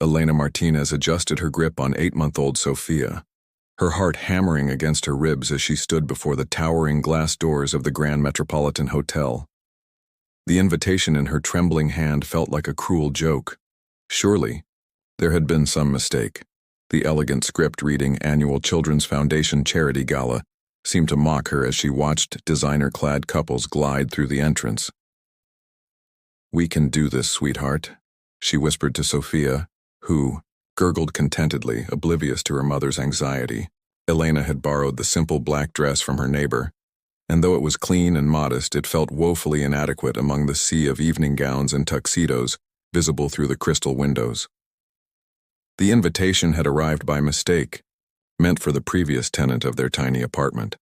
Elena Martinez adjusted her grip on 8-month-old Sophia, her heart hammering against her ribs as she stood before the towering glass doors of the Grand Metropolitan Hotel. The invitation in her trembling hand felt like a cruel joke. Surely, there had been some mistake. The elegant script reading Annual Children's Foundation Charity Gala seemed to mock her as she watched designer-clad couples glide through the entrance. "We can do this, sweetheart," she whispered to Sophia, who gurgled contentedly, oblivious to her mother's anxiety. Elena had borrowed the simple black dress from her neighbor, and though it was clean and modest, it felt woefully inadequate among the sea of evening gowns and tuxedos visible through the crystal windows. The invitation had arrived by mistake, meant for the previous tenant of their tiny apartment.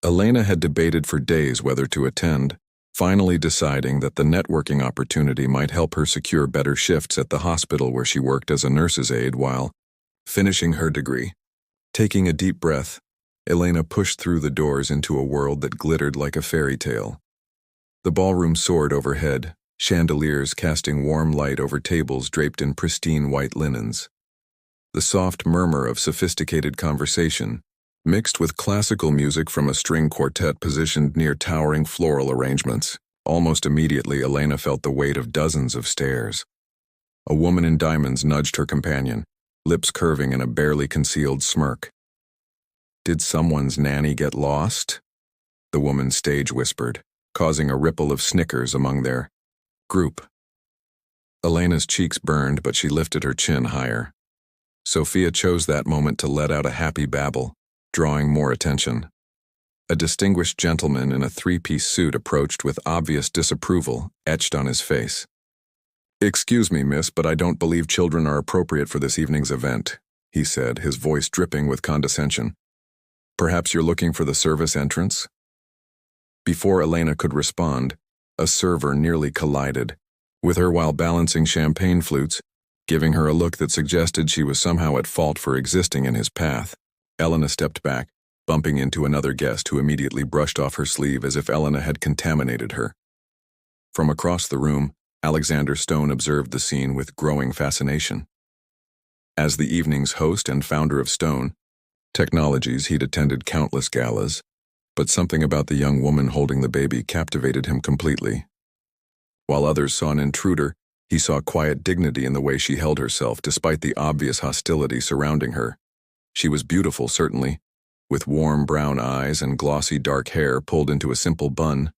Elena had debated for days whether to attend, finally deciding that the networking opportunity might help her secure better shifts at the hospital where she worked as a nurse's aide while finishing her degree. Taking a deep breath, Elena pushed through the doors into a world that glittered like a fairy tale. The ballroom soared overhead, chandeliers casting warm light over tables draped in pristine white linens. The soft murmur of sophisticated conversation, mixed with classical music from a string quartet positioned near towering floral arrangements. Almost immediately, Elena felt the weight of dozens of stares. A woman in diamonds nudged her companion, lips curving in a barely concealed smirk. "Did someone's nanny get lost?" the woman stage whispered, causing a ripple of snickers among their group. Elena's cheeks burned, but she lifted her chin higher. Sophia chose that moment to let out a happy babble, drawing more attention. A distinguished gentleman in a three-piece suit approached with obvious disapproval etched on his face. "Excuse me, miss, but I don't believe children are appropriate for this evening's event," he said, his voice dripping with condescension. "Perhaps you're looking for the service entrance?" Before Elena could respond, a server nearly collided with her while balancing champagne flutes, giving her a look that suggested she was somehow at fault for existing in his path. Elena stepped back, bumping into another guest who immediately brushed off her sleeve as if Elena had contaminated her. From across the room, Alexander Stone observed the scene with growing fascination. As the evening's host and founder of Stone Technologies, he'd attended countless galas, but something about the young woman holding the baby captivated him completely. While others saw an intruder, he saw quiet dignity in the way she held herself despite the obvious hostility surrounding her. She was beautiful, certainly, with warm brown eyes and glossy dark hair pulled into a simple bun,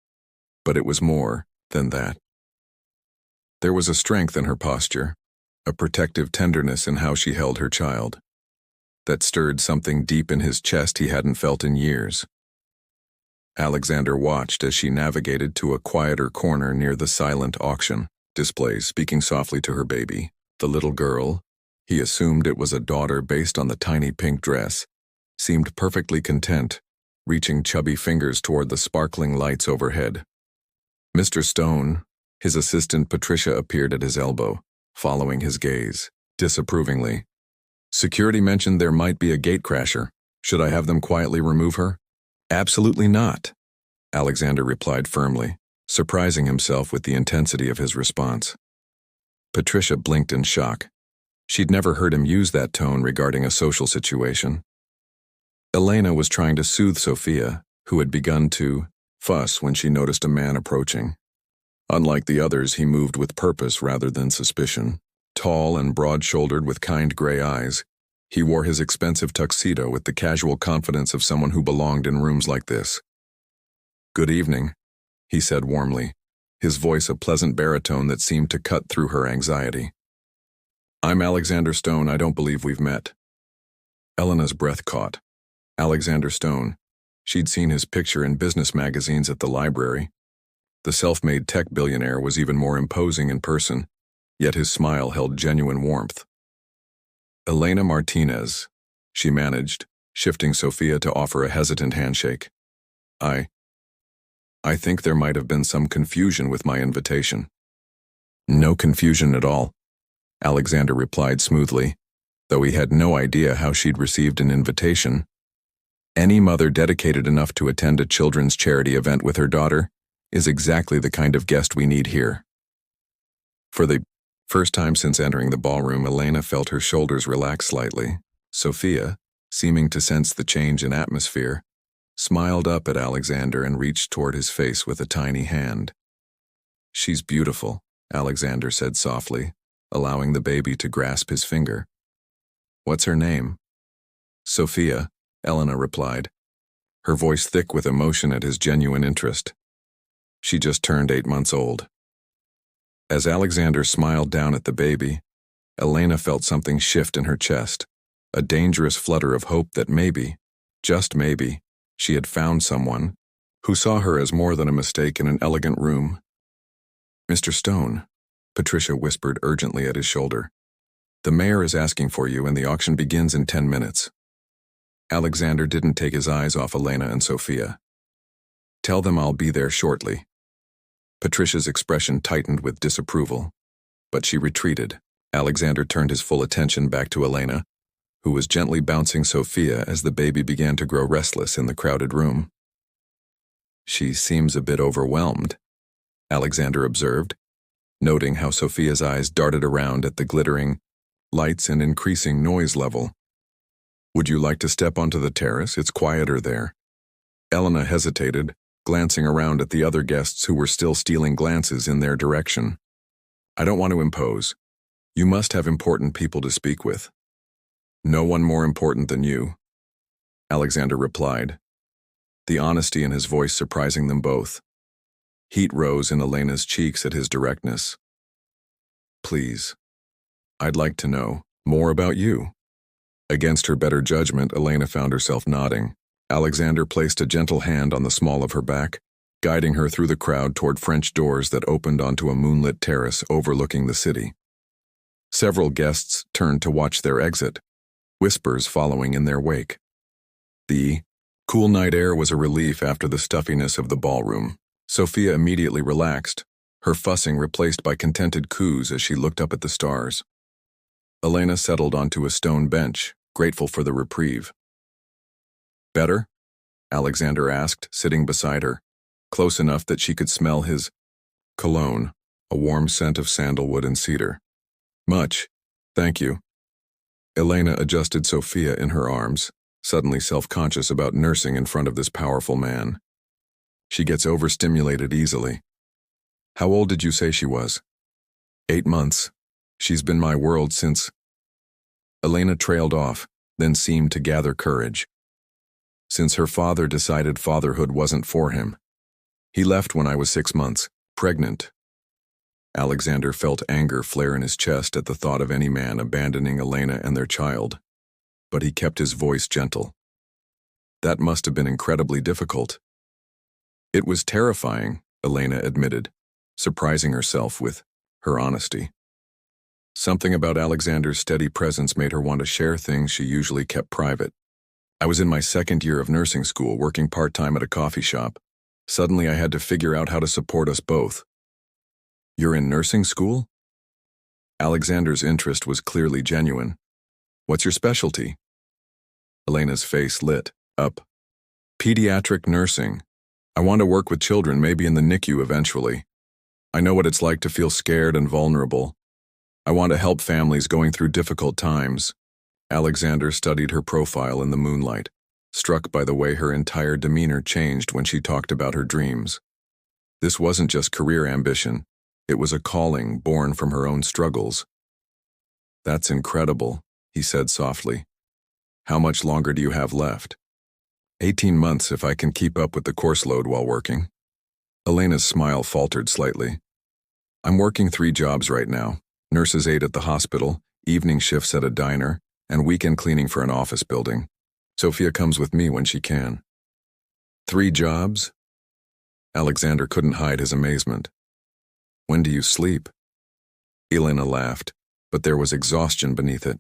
but it was more than that. There was a strength in her posture, a protective tenderness in how she held her child, that stirred something deep in his chest he hadn't felt in years. Alexander watched as she navigated to a quieter corner near the silent auction displays, speaking softly to her baby. The little girl, he assumed it was a daughter based on the tiny pink dress, seemed perfectly content, reaching chubby fingers toward the sparkling lights overhead. Mr. Stone, his assistant Patricia, appeared at his elbow, following his gaze, disapprovingly. "Security mentioned there might be a gatecrasher. Should I have them quietly remove her?" "Absolutely not," Alexander replied firmly, surprising himself with the intensity of his response. Patricia blinked in shock. She'd never heard him use that tone regarding a social situation. Elena was trying to soothe Sophia, who had begun to fuss when she noticed a man approaching. Unlike the others, he moved with purpose rather than suspicion. Tall and broad-shouldered with kind gray eyes, he wore his expensive tuxedo with the casual confidence of someone who belonged in rooms like this. "Good evening," he said warmly, his voice a pleasant baritone that seemed to cut through her anxiety. "I'm Alexander Stone. I don't believe we've met." Elena's breath caught. Alexander Stone. She'd seen his picture in business magazines at the library. The self-made tech billionaire was even more imposing in person, yet his smile held genuine warmth. "Elena Martinez," she managed, shifting Sophia to offer a hesitant handshake. I think there might have been some confusion with my invitation." "No confusion at all," Alexander replied smoothly, though he had no idea how she'd received an invitation. Any mother dedicated enough to attend a children's charity event with her daughter is exactly the kind of guest we need here. For the First time since entering the ballroom, Elena felt her shoulders relax slightly. Sophia, seeming to sense the change in atmosphere, smiled up at Alexander and reached toward his face with a tiny hand. "She's beautiful," Alexander said softly, allowing the baby to grasp his finger. "What's her name?" "Sophia," Elena replied, her voice thick with emotion at his genuine interest. "She just turned 8 months old." As Alexander smiled down at the baby, Elena felt something shift in her chest, a dangerous flutter of hope that maybe, just maybe, she had found someone who saw her as more than a mistake in an elegant room. "Mr. Stone," Patricia whispered urgently at his shoulder, "the mayor is asking for you and the auction begins in 10 minutes. Alexander didn't take his eyes off Elena and Sophia. "Tell them I'll be there shortly." Patricia's expression tightened with disapproval, but she retreated. Alexander turned his full attention back to Elena, who was gently bouncing Sophia as the baby began to grow restless in the crowded room. "She seems a bit overwhelmed," Alexander observed, noting how Sophia's eyes darted around at the glittering lights and increasing noise level. "Would you like to step onto the terrace? It's quieter there." Elena hesitated, glancing around at the other guests who were still stealing glances in their direction. "I don't want to impose. You must have important people to speak with." "No one more important than you," Alexander replied, the honesty in his voice surprising them both. Heat rose in Elena's cheeks at his directness. "Please, I'd like to know more about you." Against her better judgment, Elena found herself nodding. Alexander placed a gentle hand on the small of her back, guiding her through the crowd toward French doors that opened onto a moonlit terrace overlooking the city. Several guests turned to watch their exit, whispers following in their wake. The cool night air was a relief after the stuffiness of the ballroom. Sophia immediately relaxed, her fussing replaced by contented coos as she looked up at the stars. Elena settled onto a stone bench, grateful for the reprieve. "Better?" Alexander asked, sitting beside her, close enough that she could smell his cologne, a warm scent of sandalwood and cedar. "Much, thank you." Elena adjusted Sophia in her arms, suddenly self-conscious about nursing in front of this powerful man. "She gets overstimulated easily." "How old did you say she was?" 8 months. She's been my world since—" Elena trailed off, then seemed to gather courage. "Since her father decided fatherhood wasn't for him. He left when I was 6 months, pregnant." Alexander felt anger flare in his chest at the thought of any man abandoning Elena and their child, but he kept his voice gentle. "That must have been incredibly difficult." "It was terrifying," Elena admitted, surprising herself with her honesty. Something about Alexander's steady presence made her want to share things she usually kept private. "I was in my 2nd year of nursing school, working part-time at a coffee shop. Suddenly I had to figure out how to support us both." "You're in nursing school?" Alexander's interest was clearly genuine. "What's your specialty?" Elena's face lit up. "Pediatric nursing. I want to work with children, maybe in the NICU eventually. I know what it's like to feel scared and vulnerable. I want to help families going through difficult times." Alexander studied her profile in the moonlight, struck by the way her entire demeanor changed when she talked about her dreams. This wasn't just career ambition, it was a calling born from her own struggles. "That's incredible," he said softly. "How much longer do you have left?" 18 months if I can keep up with the course load while working." Elena's smile faltered slightly. "I'm working 3 jobs right now. Nurse's aide at the hospital, evening shifts at a diner, and weekend cleaning for an office building. Sophia comes with me when she can." 3 jobs? Alexander couldn't hide his amazement. "When do you sleep?" Elena laughed, but there was exhaustion beneath it.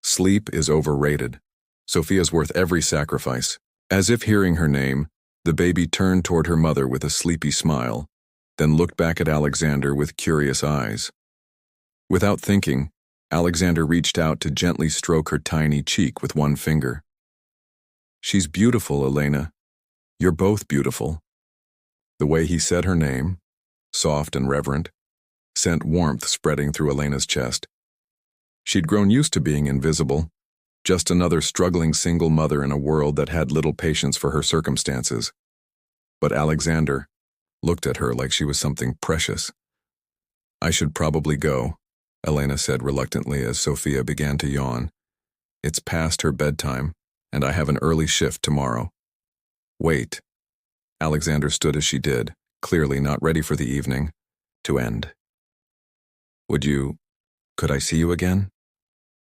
"Sleep is overrated. Sophia's worth every sacrifice." As if hearing her name, the baby turned toward her mother with a sleepy smile, then looked back at Alexander with curious eyes. Without thinking, Alexander reached out to gently stroke her tiny cheek with one finger. "She's beautiful, Elena. You're both beautiful." The way he said her name, soft and reverent, sent warmth spreading through Elena's chest. She'd grown used to being invisible, just another struggling single mother in a world that had little patience for her circumstances. But Alexander looked at her like she was something precious. "I should probably go," Elena said reluctantly as Sophia began to yawn. "It's past her bedtime, and I have an early shift tomorrow." "Wait." Alexander stood as she did, clearly not ready for the evening to end. Could I see you again?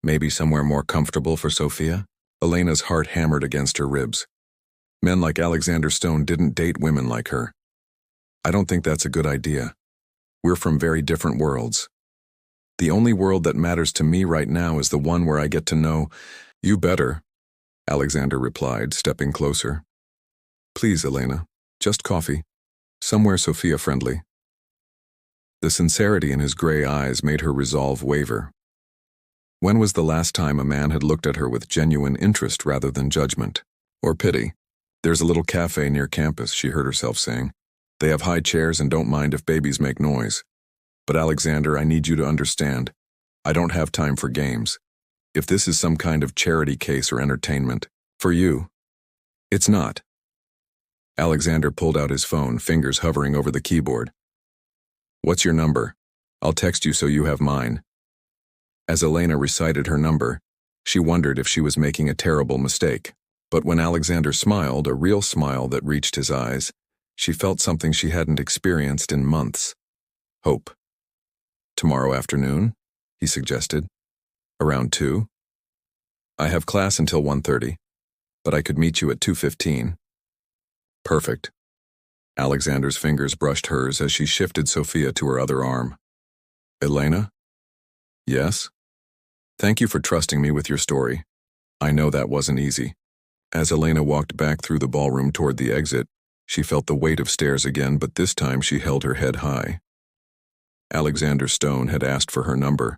Maybe somewhere more comfortable for Sophia?" Elena's heart hammered against her ribs. Men like Alexander Stone didn't date women like her. "I don't think that's a good idea. We're from very different worlds. The only world that matters to me right now is the one where I get to know you better," Alexander replied, stepping closer. "Please, Elena, just coffee. Somewhere Sophia-friendly." The sincerity in his gray eyes made her resolve waver. When was the last time a man had looked at her with genuine interest rather than judgment or pity? "There's a little cafe near campus," she heard herself saying. "They have high chairs and don't mind if babies make noise. But Alexander, I need you to understand. I don't have time for games. If this is some kind of charity case or entertainment, for you, it's not." Alexander pulled out his phone, fingers hovering over the keyboard. "What's your number? I'll text you so you have mine." As Elena recited her number, she wondered if she was making a terrible mistake. But when Alexander smiled, a real smile that reached his eyes, she felt something she hadn't experienced in months. Hope. "Tomorrow afternoon?" he suggested. "Around 2? I have class until 1:30, but I could meet you at 2:15. "Perfect." Alexander's fingers brushed hers as she shifted Sophia to her other arm. "Elena?" "Yes?" "Thank you for trusting me with your story. I know that wasn't easy." As Elena walked back through the ballroom toward the exit, she felt the weight of stairs again, but this time she held her head high. Alexander Stone had asked for her number.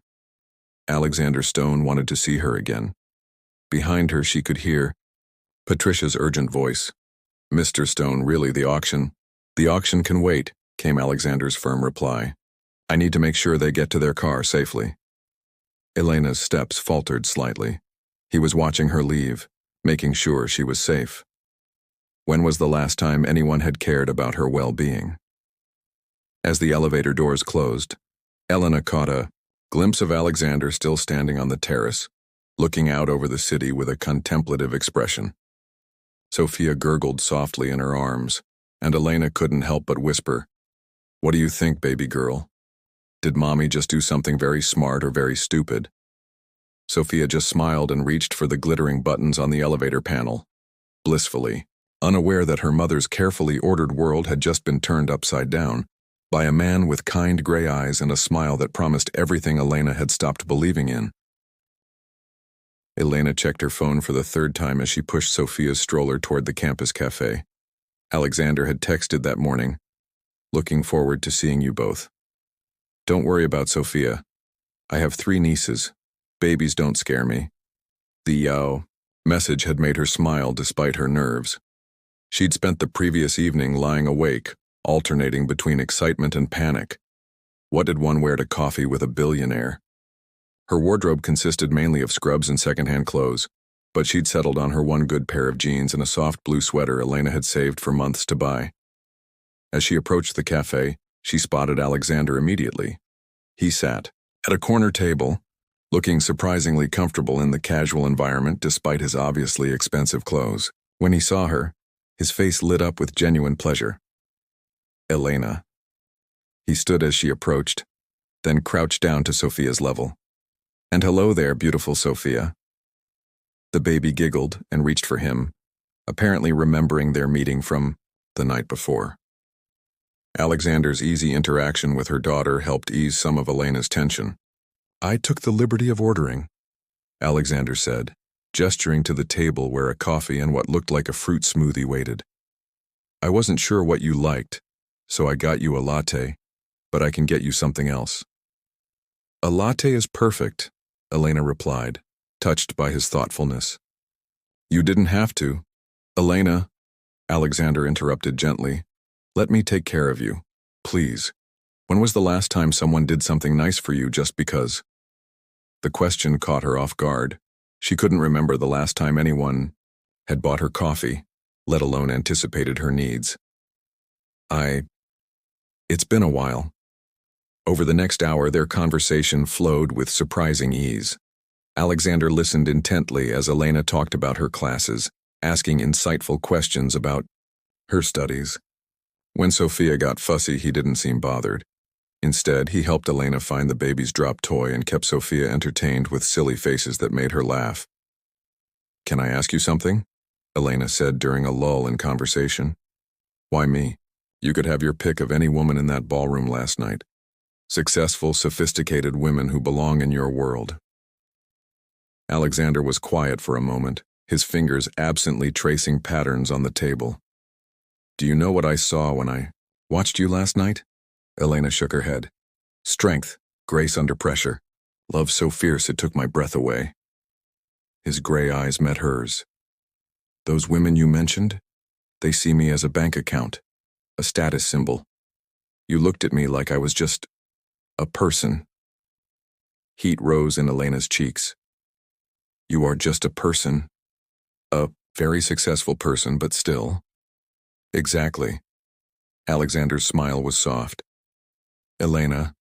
Alexander Stone wanted to see her again. Behind her she could hear Patricia's urgent voice. "Mr. Stone, really, the auction?" "The auction can wait," came Alexander's firm reply. "I need to make sure they get to their car safely." Elena's steps faltered slightly. He was watching her leave, making sure she was safe. When was the last time anyone had cared about her well-being? As the elevator doors closed, Elena caught a glimpse of Alexander still standing on the terrace, looking out over the city with a contemplative expression. Sophia gurgled softly in her arms, and Elena couldn't help but whisper, "What do you think, baby girl? Did mommy just do something very smart or very stupid?" Sophia just smiled and reached for the glittering buttons on the elevator panel, blissfully, unaware that her mother's carefully ordered world had just been turned upside down by a man with kind gray eyes and a smile that promised everything Elena had stopped believing in. Elena checked her phone for the third time as she pushed Sophia's stroller toward the campus cafe. Alexander had texted that morning, "Looking forward to seeing you both. Don't worry about Sophia. I have 3 nieces. Babies don't scare me." The message had made her smile despite her nerves. She'd spent the previous evening lying awake, alternating between excitement and panic. What did one wear to coffee with a billionaire? Her wardrobe consisted mainly of scrubs and secondhand clothes, but she'd settled on her one good pair of jeans and a soft blue sweater Elena had saved for months to buy. As she approached the cafe, she spotted Alexander immediately. He sat at a corner table, looking surprisingly comfortable in the casual environment despite his obviously expensive clothes. When he saw her, his face lit up with genuine pleasure. "Elena." He stood as she approached, then crouched down to Sophia's level. "And hello there, beautiful Sophia." The baby giggled and reached for him, apparently remembering their meeting from the night before. Alexander's easy interaction with her daughter helped ease some of Elena's tension. "I took the liberty of ordering," Alexander said, gesturing to the table where a coffee and what looked like a fruit smoothie waited. "I wasn't sure what you liked, so I got you a latte, but I can get you something else." "A latte is perfect," Elena replied, touched by his thoughtfulness. "You didn't have to." "Elena," Alexander interrupted gently, "let me take care of you, please." When was the last time someone did something nice for you just because? The question caught her off guard. She couldn't remember the last time anyone had bought her coffee, let alone anticipated her needs. It's been a while. Over the next hour, their conversation flowed with surprising ease. Alexander listened intently as Elena talked about her classes, asking insightful questions about her studies. When Sophia got fussy, he didn't seem bothered. Instead, he helped Elena find the baby's dropped toy and kept Sophia entertained with silly faces that made her laugh. "Can I ask you something?" Elena said during a lull in conversation. "Why me? You could have your pick of any woman in that ballroom last night. Successful, sophisticated women who belong in your world." Alexander was quiet for a moment, his fingers absently tracing patterns on the table. "Do you know what I saw when I watched you last night?" Elena shook her head. "Strength, grace under pressure. Love so fierce it took my breath away." His gray eyes met hers. "Those women you mentioned, they see me as a bank account, a status symbol. You looked at me like I was just a person." Heat rose in Elena's cheeks. "You are just a person. A very successful person, but still." "Exactly." Alexander's smile was soft. "Elena,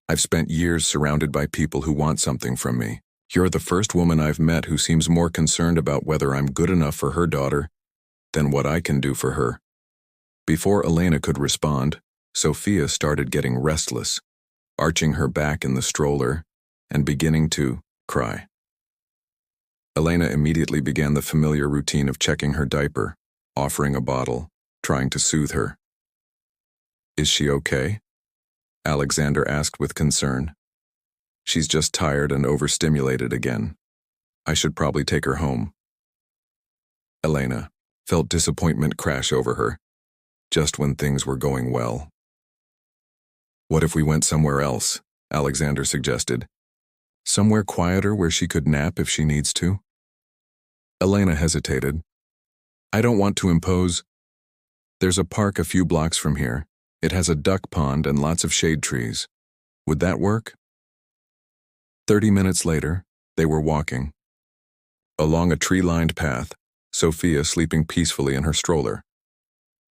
I've spent years surrounded by people who want something from me. You're the first woman I've met who seems more concerned about whether I'm good enough for her daughter than what I can do for her." Before Elena could respond, Sophia started getting restless, arching her back in the stroller and beginning to cry. Elena immediately began the familiar routine of checking her diaper, offering a bottle, trying to soothe her. "Is she okay?" Alexander asked with concern. "She's just tired and overstimulated again. I should probably take her home." Elena felt disappointment crash over her, just when things were going well. "What if we went somewhere else?" Alexander suggested. "Somewhere quieter where she could nap if she needs to?" Elena hesitated. "I don't want to impose. There's a park a few blocks from here. It has a duck pond and lots of shade trees. Would that work?" 30 minutes later, they were walking along a tree-lined path, Sophia sleeping peacefully in her stroller.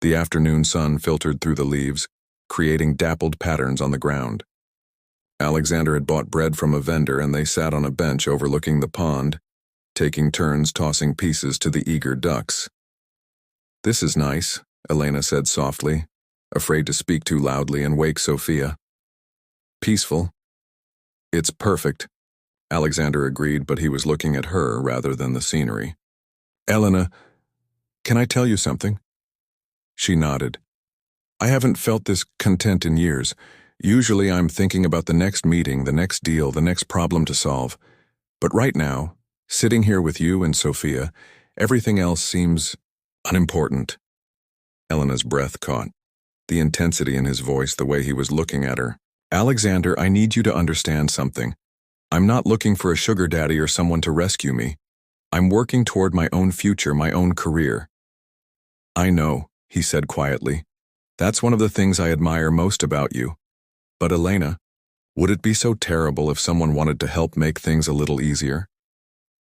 The afternoon sun filtered through the leaves, creating dappled patterns on the ground. Alexander had bought bread from a vendor and they sat on a bench overlooking the pond, taking turns tossing pieces to the eager ducks. "This is nice," Elena said softly, afraid to speak too loudly and wake Sophia. "Peaceful." "It's perfect," Alexander agreed, but he was looking at her rather than the scenery. "Elena, can I tell you something?" She nodded. "I haven't felt this content in years. Usually I'm thinking about the next meeting, the next deal, the next problem to solve. But right now, sitting here with you and Sophia, everything else seems unimportant." Elena's breath caught, the intensity in his voice, the way he was looking at her. "Alexander, I need you to understand something. I'm not looking for a sugar daddy or someone to rescue me. I'm working toward my own future, my own career." "I know," he said quietly. "That's one of the things I admire most about you. But Elena, would it be so terrible if someone wanted to help make things a little easier?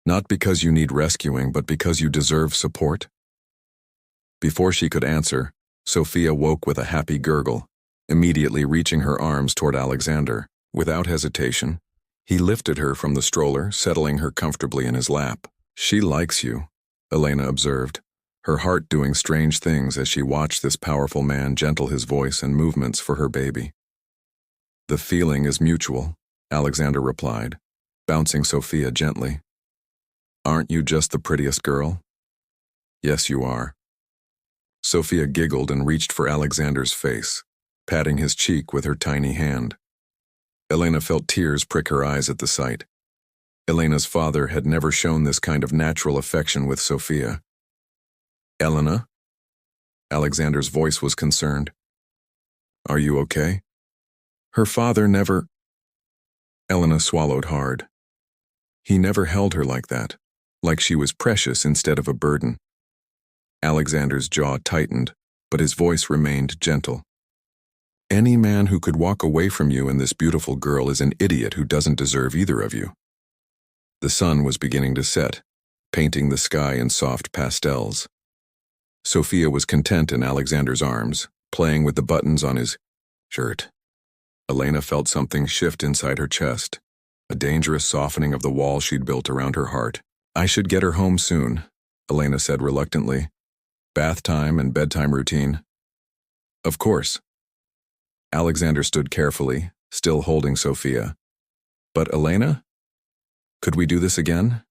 Not because you need rescuing, but because you deserve support?" Before she could answer, Sophia woke with a happy gurgle, immediately reaching her arms toward Alexander. Without hesitation, he lifted her from the stroller, settling her comfortably in his lap. "She likes you," Elena observed, her heart doing strange things as she watched this powerful man gentle his voice and movements for her baby. "The feeling is mutual," Alexander replied, bouncing Sophia gently. "Aren't you just the prettiest girl?" "Yes, you are." Sophia giggled and reached for Alexander's face, patting his cheek with her tiny hand. Elena felt tears prick her eyes at the sight. Elena's father had never shown this kind of natural affection with Sophia. "Elena?" Alexander's voice was concerned. "Are you okay?" "Her father never—" Elena swallowed hard. "He never held her like that, like she was precious instead of a burden." Alexander's jaw tightened, but his voice remained gentle. Any man who could walk away from you and this beautiful girl is an idiot who doesn't deserve either of you. The sun was beginning to set, painting the sky in soft pastels. Sophia was content in Alexander's arms, playing with the buttons on his shirt. Elena felt something shift inside her chest, a dangerous softening of the wall she'd built around her heart. I should get her home soon, Elena said reluctantly. Bath time and bedtime routine. Of course. Alexander stood carefully, still holding Sophia. But Elena? Could we do this again?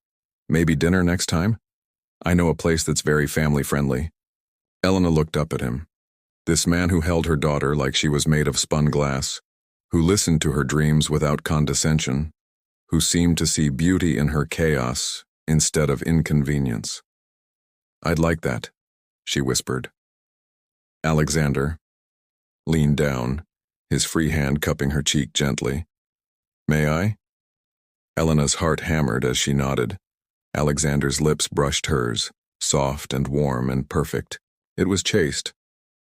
Maybe dinner next time? I know a place that's very family-friendly. Elena looked up at him. This man who held her daughter like she was made of spun glass, who listened to her dreams without condescension, who seemed to see beauty in her chaos instead of inconvenience. I'd like that, she whispered. Alexander leaned down, his free hand cupping her cheek gently. May I? Elena's heart hammered as she nodded. Alexander's lips brushed hers, soft and warm and perfect. It was chaste,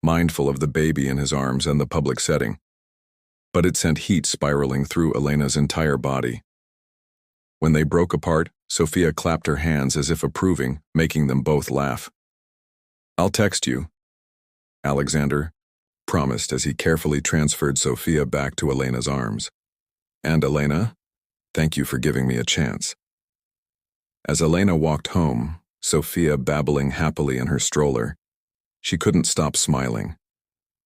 mindful of the baby in his arms and the public setting. But it sent heat spiraling through Elena's entire body. When they broke apart, Sophia clapped her hands as if approving, making them both laugh. I'll text you, Alexander promised as he carefully transferred Sophia back to Elena's arms. And Elena, thank you for giving me a chance. As Elena walked home, Sophia babbling happily in her stroller, she couldn't stop smiling.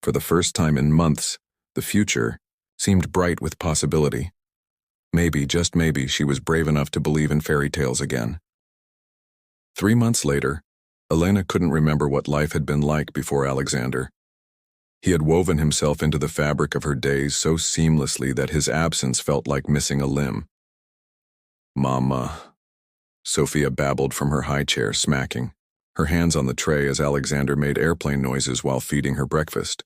For the first time in months, the future seemed bright with possibility. Maybe, just maybe, she was brave enough to believe in fairy tales again. 3 months later, Elena couldn't remember what life had been like before Alexander. He had woven himself into the fabric of her days so seamlessly that his absence felt like missing a limb. Mama, Sophia babbled from her high chair, smacking, her hands on the tray as Alexander made airplane noises while feeding her breakfast.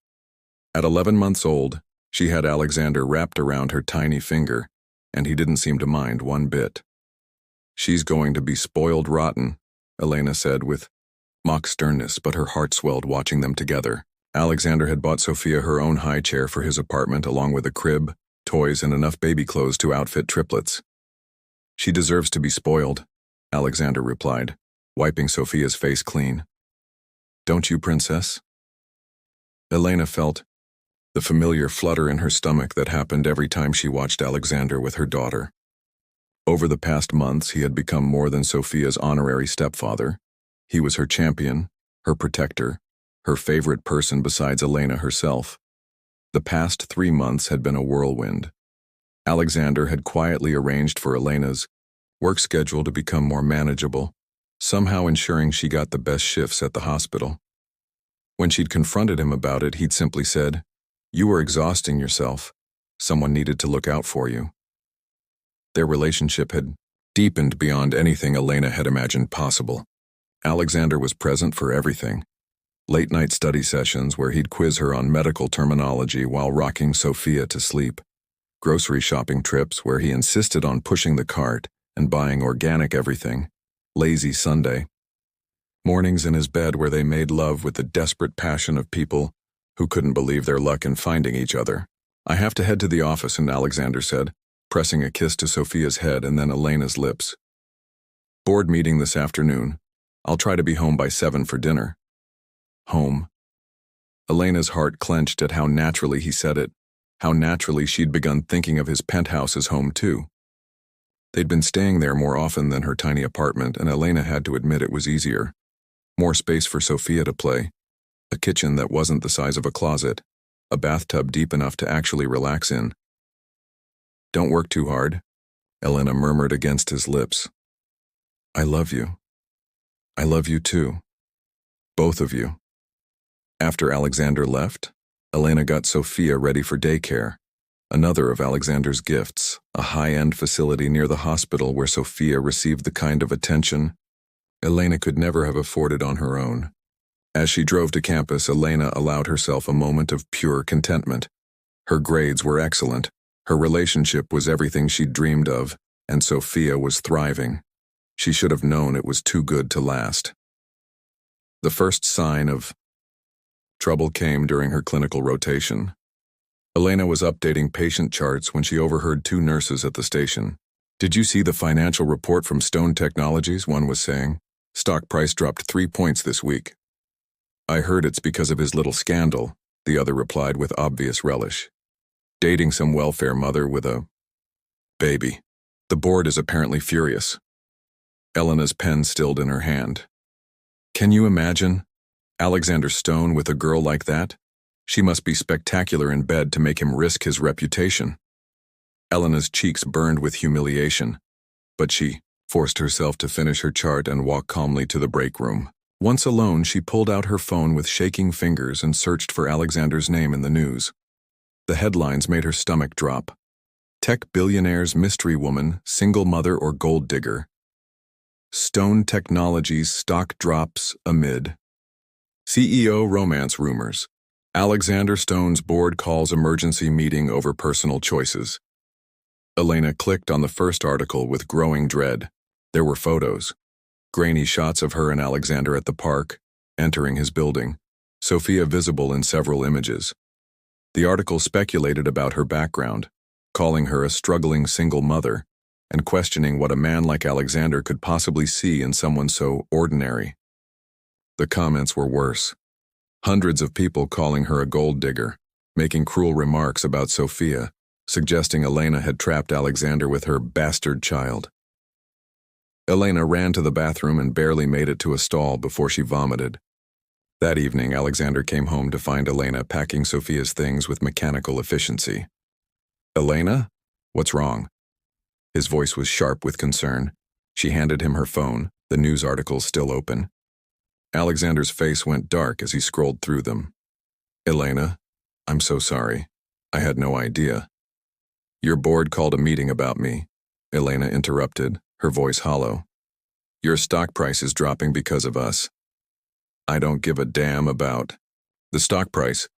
At 11 months old, she had Alexander wrapped around her tiny finger, and he didn't seem to mind one bit. She's going to be spoiled rotten, Elena said with mock sternness, but her heart swelled watching them together. Alexander had bought Sophia her own high chair for his apartment along with a crib, toys, and enough baby clothes to outfit triplets. She deserves to be spoiled, Alexander replied, wiping Sophia's face clean. Don't you, princess? Elena felt the familiar flutter in her stomach that happened every time she watched Alexander with her daughter. Over the past months, he had become more than Sophia's honorary stepfather. He was her champion, her protector, her favorite person besides Elena herself. The past 3 months had been a whirlwind. Alexander had quietly arranged for Elena's work schedule to become more manageable, somehow ensuring she got the best shifts at the hospital. When she'd confronted him about it, he'd simply said, "You were exhausting yourself. Someone needed to look out for you." Their relationship had deepened beyond anything Elena had imagined possible. Alexander was present for everything. Late-night study sessions where he'd quiz her on medical terminology while rocking Sophia to sleep. Grocery shopping trips where he insisted on pushing the cart and buying organic everything. Lazy Sunday. Mornings in his bed where they made love with the desperate passion of people who couldn't believe their luck in finding each other. I have to head to the office, and Alexander said, pressing a kiss to Sophia's head and then Elena's lips. Board meeting this afternoon. I'll try to be home by 7 for dinner. Home. Elena's heart clenched at how naturally he said it, how naturally she'd begun thinking of his penthouse as home too. They'd been staying there more often than her tiny apartment, and Elena had to admit it was easier. More space for Sophia to play, a kitchen that wasn't the size of a closet, a bathtub deep enough to actually relax in. Don't work too hard, Elena murmured against his lips. I love you. I love you too. Both of you. After Alexander left, Elena got Sophia ready for daycare, another of Alexander's gifts, a high-end facility near the hospital where Sophia received the kind of attention Elena could never have afforded on her own. As she drove to campus, Elena allowed herself a moment of pure contentment. Her grades were excellent, her relationship was everything she'd dreamed of, and Sophia was thriving. She should have known it was too good to last. The first sign of trouble came during her clinical rotation. Elena was updating patient charts when she overheard two nurses at the station. "Did you see the financial report from Stone Technologies?" one was saying. "Stock price dropped 3 points this week." "I heard it's because of his little scandal," the other replied with obvious relish. "Dating some welfare mother with a baby. The board is apparently furious." Elena's pen stilled in her hand. "Can you imagine? Alexander Stone with a girl like that? She must be spectacular in bed to make him risk his reputation." Elena's cheeks burned with humiliation, but she forced herself to finish her chart and walk calmly to the break room. Once alone, she pulled out her phone with shaking fingers and searched for Alexander's name in the news. The headlines made her stomach drop. "Tech billionaire's mystery woman, single mother or gold digger." "Stone Technologies stock drops amid." "CEO romance rumors." "Alexander Stone's board calls emergency meeting over personal choices." Elena clicked on the first article with growing dread. There were photos. Grainy shots of her and Alexander at the park, entering his building, Sophia visible in several images. The article speculated about her background, calling her a struggling single mother, and questioning what a man like Alexander could possibly see in someone so ordinary. The comments were worse. Hundreds of people calling her a gold digger, making cruel remarks about Sophia, suggesting Elena had trapped Alexander with her bastard child. Elena ran to the bathroom and barely made it to a stall before she vomited. That evening, Alexander came home to find Elena packing Sophia's things with mechanical efficiency. "Elena? What's wrong?" His voice was sharp with concern. She handed him her phone, the news articles still open. Alexander's face went dark as he scrolled through them. "Elena, I'm so sorry. I had no idea." "Your board called a meeting about me," Elena interrupted, her voice hollow. "Your stock price is dropping because of us." "I don't give a damn about the stock price.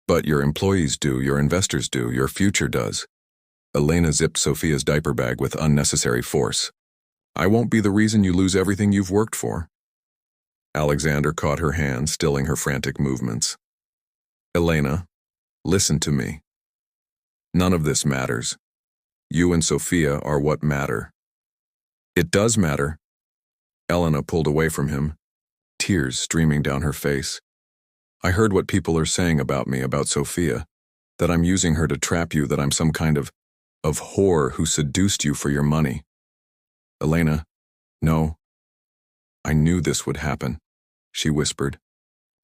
But your employees do, your investors do, your future does." Elena zipped Sophia's diaper bag with unnecessary force. "I won't be the reason you lose everything you've worked for." Alexander caught her hand, stilling her frantic movements. "Elena, listen to me. None of this matters. You and Sophia are what matter." "It does matter." Elena pulled away from him, tears streaming down her face. "I heard what people are saying about me, about Sophia, that I'm using her to trap you, that I'm some kind of whore who seduced you for your money." "Elena, no. I knew this would happen," she whispered.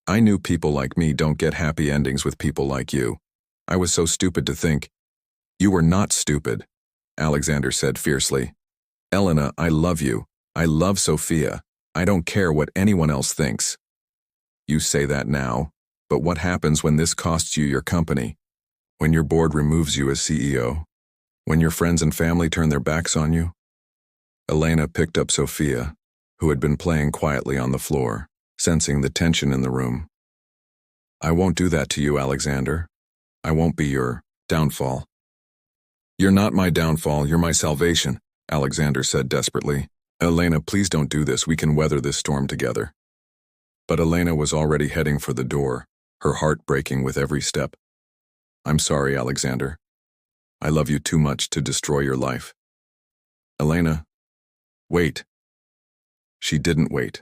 "I knew people like me don't get happy endings with people like you. I was so stupid to think." "You were not stupid," Alexander said fiercely. "Elena, I love you. I love Sophia. I don't care what anyone else thinks." "You say that now, but what happens when this costs you your company? When your board removes you as CEO? When your friends and family turn their backs on you?" Elena picked up Sophia, who had been playing quietly on the floor, sensing the tension in the room. "I won't do that to you, Alexander. I won't be your downfall." "You're not my downfall, you're my salvation," Alexander said desperately. "Elena, please don't do this. We can weather this storm together." But Elena was already heading for the door, her heart breaking with every step. "I'm sorry, Alexander. I love you too much to destroy your life." "Elena, wait." She didn't wait.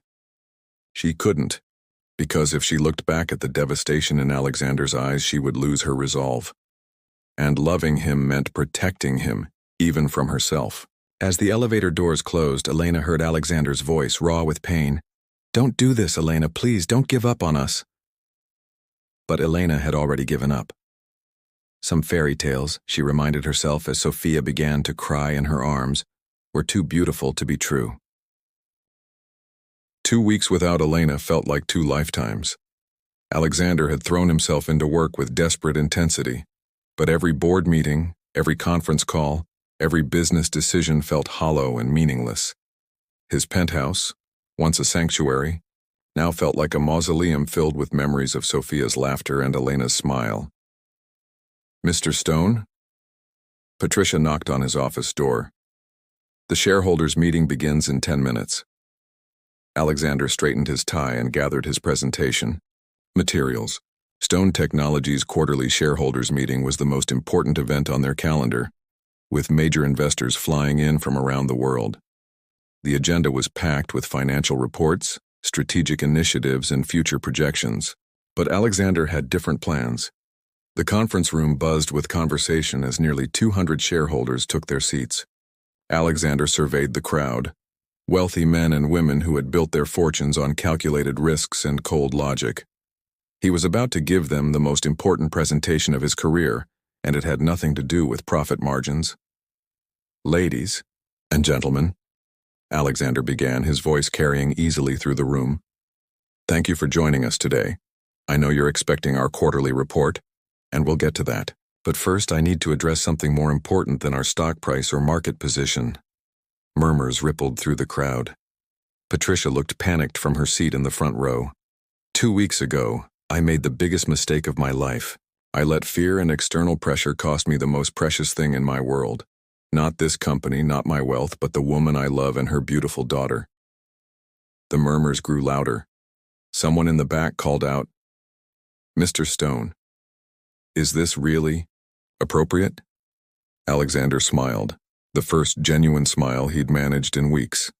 She couldn't, because if she looked back at the devastation in Alexander's eyes, she would lose her resolve. And loving him meant protecting him, even from herself. As the elevator doors closed, Elena heard Alexander's voice, raw with pain. "Don't do this, Elena, please, don't give up on us." But Elena had already given up. Some fairy tales, she reminded herself as Sophia began to cry in her arms, were too beautiful to be true. 2 weeks without Elena felt like 2 lifetimes. Alexander had thrown himself into work with desperate intensity, but every board meeting, every conference call, every business decision felt hollow and meaningless. His penthouse, once a sanctuary, now felt like a mausoleum filled with memories of Sophia's laughter and Elena's smile. "Mr. Stone?" Patricia knocked on his office door. "The shareholders' meeting begins in 10 minutes. Alexander straightened his tie and gathered his presentation. Materials. Stone Technologies' quarterly shareholders meeting was the most important event on their calendar, with major investors flying in from around the world. The agenda was packed with financial reports, strategic initiatives, and future projections. But Alexander had different plans. The conference room buzzed with conversation as nearly 200 shareholders took their seats. Alexander surveyed the crowd, wealthy men and women who had built their fortunes on calculated risks and cold logic. He was about to give them the most important presentation of his career, and it had nothing to do with profit margins. "Ladies and gentlemen," Alexander began, his voice carrying easily through the room. "Thank you for joining us today. I know you're expecting our quarterly report, and we'll get to that. But first, I need to address something more important than our stock price or market position." Murmurs rippled through the crowd. Patricia looked panicked from her seat in the front row. "2 weeks ago, I made the biggest mistake of my life. I let fear and external pressure cost me the most precious thing in my world. Not this company, not my wealth, but the woman I love and her beautiful daughter." The murmurs grew louder. Someone in the back called out, "Mr. Stone, is this really appropriate?" Alexander smiled, the first genuine smile he'd managed in weeks.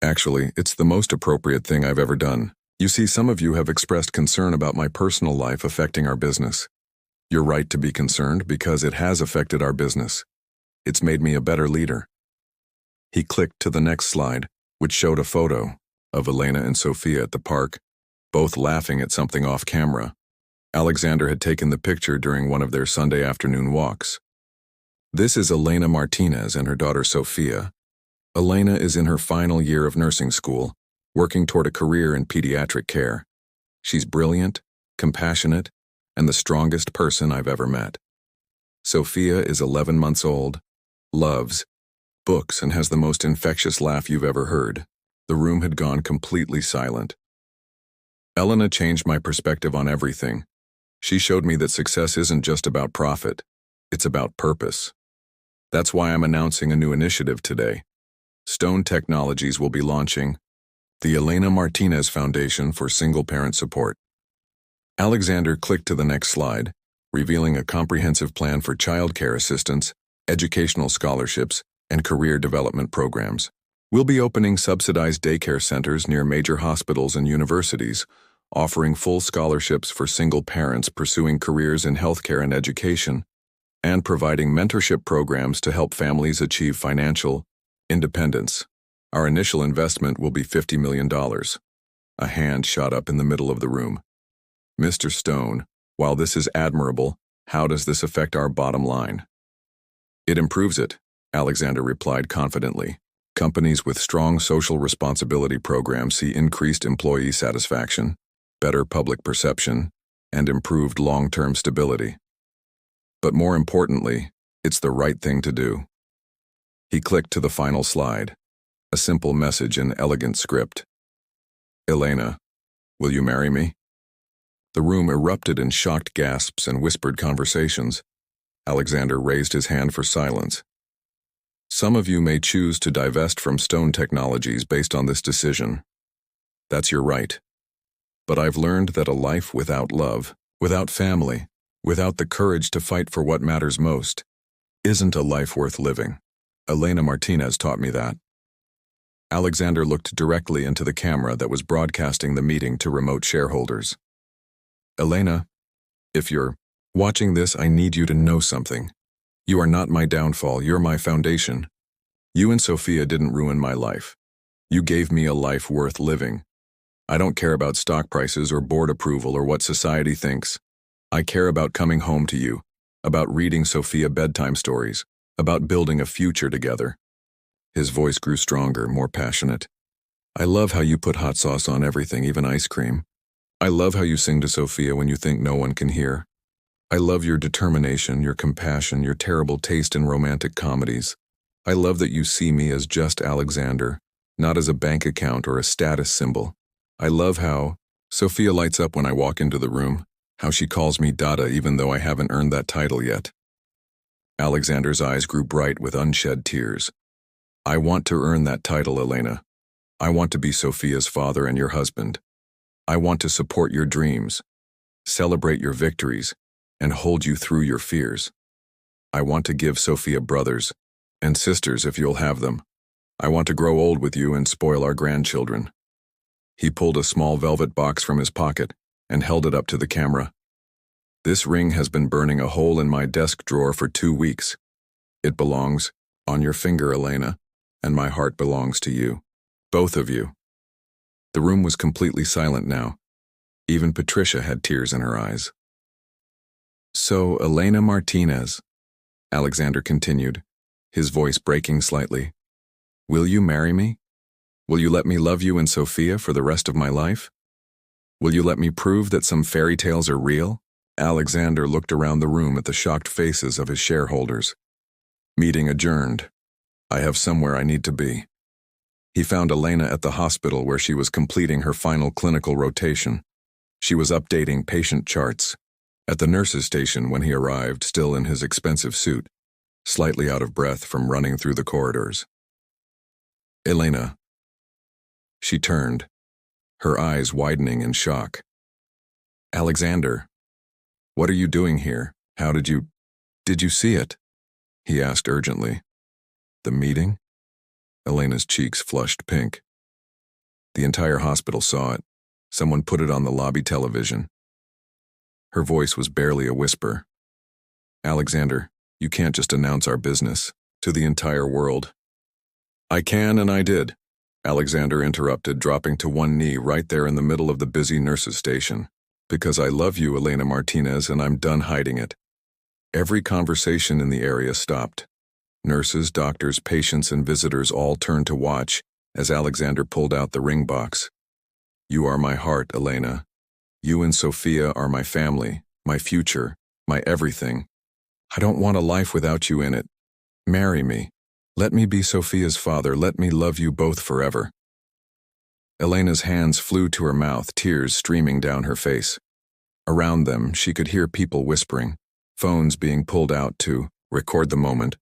"Actually, it's the most appropriate thing I've ever done. You see, some of you have expressed concern about my personal life affecting our business. You're right to be concerned because it has affected our business. It's made me a better leader." He clicked to the next slide, which showed a photo of Elena and Sophia at the park, both laughing at something off camera. Alexander had taken the picture during one of their Sunday afternoon walks. This is Elena Martinez and her daughter Sophia. Elena is in her final year of nursing school, working toward a career in pediatric care. She's brilliant, compassionate, and the strongest person I've ever met. Sophia is 11 months old, loves books, and has the most infectious laugh you've ever heard. The room had gone completely silent. Elena changed my perspective on everything. She showed me that success isn't just about profit, it's about purpose. That's why I'm announcing a new initiative today. Stone Technologies will be launching the Elena Martinez Foundation for Single-Parent Support. Alexander clicked to the next slide, revealing a comprehensive plan for childcare assistance, educational scholarships, and career development programs. We'll be opening subsidized daycare centers near major hospitals and universities, offering full scholarships for single parents pursuing careers in healthcare and education, and providing mentorship programs to help families achieve financial independence. Our initial investment will be $50 million. A hand shot up in the middle of the room. "Mr. Stone, while this is admirable, how does this affect our bottom line?" "It improves it," Alexander replied confidently. "Companies with strong social responsibility programs see increased employee satisfaction, better public perception, and improved long-term stability. But more importantly, it's the right thing to do." He clicked to the final slide, a simple message in elegant script. "Elena, will you marry me?" The room erupted in shocked gasps and whispered conversations. Alexander raised his hand for silence. "Some of you may choose to divest from Stone Technologies based on this decision. That's your right. But I've learned that a life without love, without family, without the courage to fight for what matters most, isn't a life worth living. Elena Martinez taught me that." Alexander looked directly into the camera that was broadcasting the meeting to remote shareholders. "Elena, if you're watching this, I need you to know something. You are not my downfall, you're my foundation. You and Sophia didn't ruin my life. You gave me a life worth living. I don't care about stock prices or board approval or what society thinks. I care about coming home to you, about reading Sophia bedtime stories, about building a future together." His voice grew stronger, more passionate. "I love how you put hot sauce on everything, even ice cream. I love how you sing to Sophia when you think no one can hear. I love your determination, your compassion, your terrible taste in romantic comedies. I love that you see me as just Alexander, not as a bank account or a status symbol. I love how Sophia lights up when I walk into the room, how she calls me Dada even though I haven't earned that title yet." Alexander's eyes grew bright with unshed tears. "I want to earn that title, Elena. I want to be Sophia's father and your husband. I want to support your dreams. celebrate your victories, and hold you through your fears. I want to give Sophia brothers and sisters if you'll have them. I want to grow old with you and spoil our grandchildren." He pulled a small velvet box from his pocket and held it up to the camera. "This ring has been burning a hole in my desk drawer for 2 weeks. It belongs on your finger, Elena, and my heart belongs to you. Both of you." The room was completely silent now. Even Patricia had tears in her eyes. "So, Elena Martinez," Alexander continued, his voice breaking slightly, "will you marry me? Will you let me love you and Sophia for the rest of my life? Will you let me prove that some fairy tales are real?" Alexander looked around the room at the shocked faces of his shareholders. Meeting adjourned. I have somewhere I need to be. He found Elena at the hospital where she was completing her final clinical rotation. She was updating patient charts. At the nurse's station when he arrived, still in his expensive suit, slightly out of breath from running through the corridors. "Elena." She turned, her eyes widening in shock. "Alexander, what are you doing here? How did you see it?" he asked urgently. "The meeting?" Elena's cheeks flushed pink. "The entire hospital saw it. Someone put it on the lobby television." Her voice was barely a whisper. "Alexander, you can't just announce our business to the entire world." "I can, and I did," Alexander interrupted, dropping to one knee right there in the middle of the busy nurses' station. "Because I love you, Elena Martinez, and I'm done hiding it." Every conversation in the area stopped. Nurses, doctors, patients, and visitors all turned to watch as Alexander pulled out the ring box. "You are my heart, Elena. You and Sophia are my family, my future, my everything. I don't want a life without you in it. Marry me. Let me be Sophia's father. Let me love you both forever." Elena's hands flew to her mouth, tears streaming down her face. Around them, she could hear people whispering, phones being pulled out to record the moment,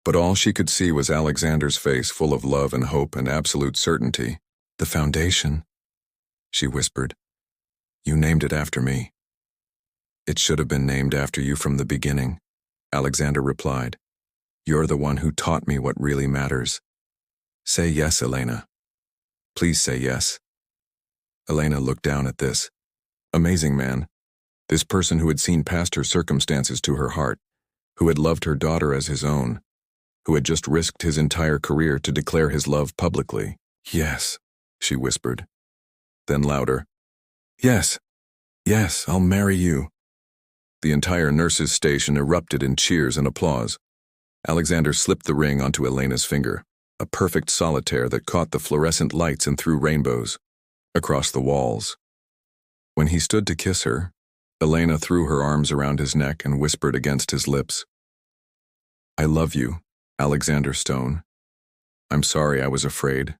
but all she could see was Alexander's face full of love and hope and absolute certainty. "The foundation," she whispered. "You named it after me." "It should have been named after you from the beginning," Alexander replied. "You're the one who taught me what really matters. Say yes, Elena. Please say yes." Elena looked down at this amazing man, this person who had seen past her circumstances to her heart, who had loved her daughter as his own, who had just risked his entire career to declare his love publicly. "Yes," she whispered. Then louder, "Yes, yes, I'll marry you." The entire nurses' station erupted in cheers and applause. Alexander slipped the ring onto Elena's finger, a perfect solitaire that caught the fluorescent lights and threw rainbows across the walls. When he stood to kiss her, Elena threw her arms around his neck and whispered against his lips, "I love you, Alexander Stone. I'm sorry I was afraid."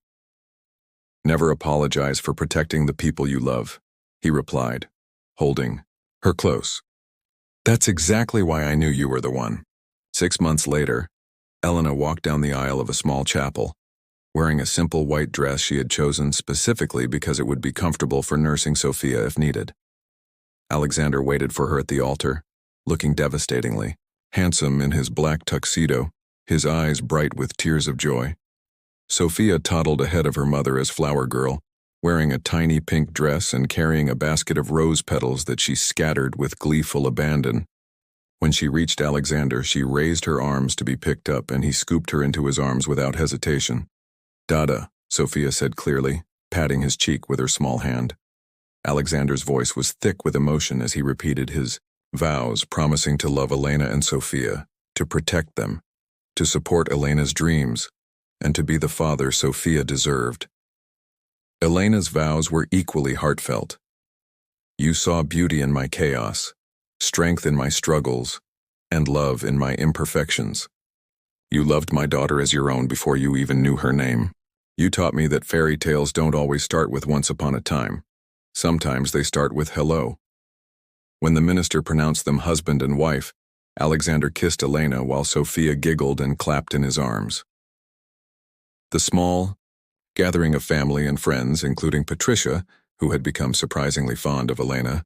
"Never apologize for protecting the people you love," he replied, holding her close. "That's exactly why I knew you were the one." 6 months later, Elena walked down the aisle of a small chapel, wearing a simple white dress she had chosen specifically because it would be comfortable for nursing Sophia if needed. Alexander waited for her at the altar, looking devastatingly handsome in his black tuxedo, his eyes bright with tears of joy. Sophia toddled ahead of her mother as flower girl, wearing a tiny pink dress and carrying a basket of rose petals that she scattered with gleeful abandon. When she reached Alexander, she raised her arms to be picked up, and he scooped her into his arms without hesitation. "Dada," Sophia said clearly, patting his cheek with her small hand. Alexander's voice was thick with emotion as he repeated his vows, promising to love Elena and Sophia, to protect them, to support Elena's dreams, and to be the father Sophia deserved. Elena's vows were equally heartfelt. "You saw beauty in my chaos, strength in my struggles, and love in my imperfections. You loved my daughter as your own before you even knew her name. You taught me that fairy tales don't always start with once upon a time. Sometimes they start with hello." When the minister pronounced them husband and wife, Alexander kissed Elena while Sophia giggled and clapped in his arms. The small gathering of family and friends, including Patricia, who had become surprisingly fond of Elena,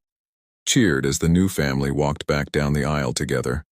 cheered as the new family walked back down the aisle together.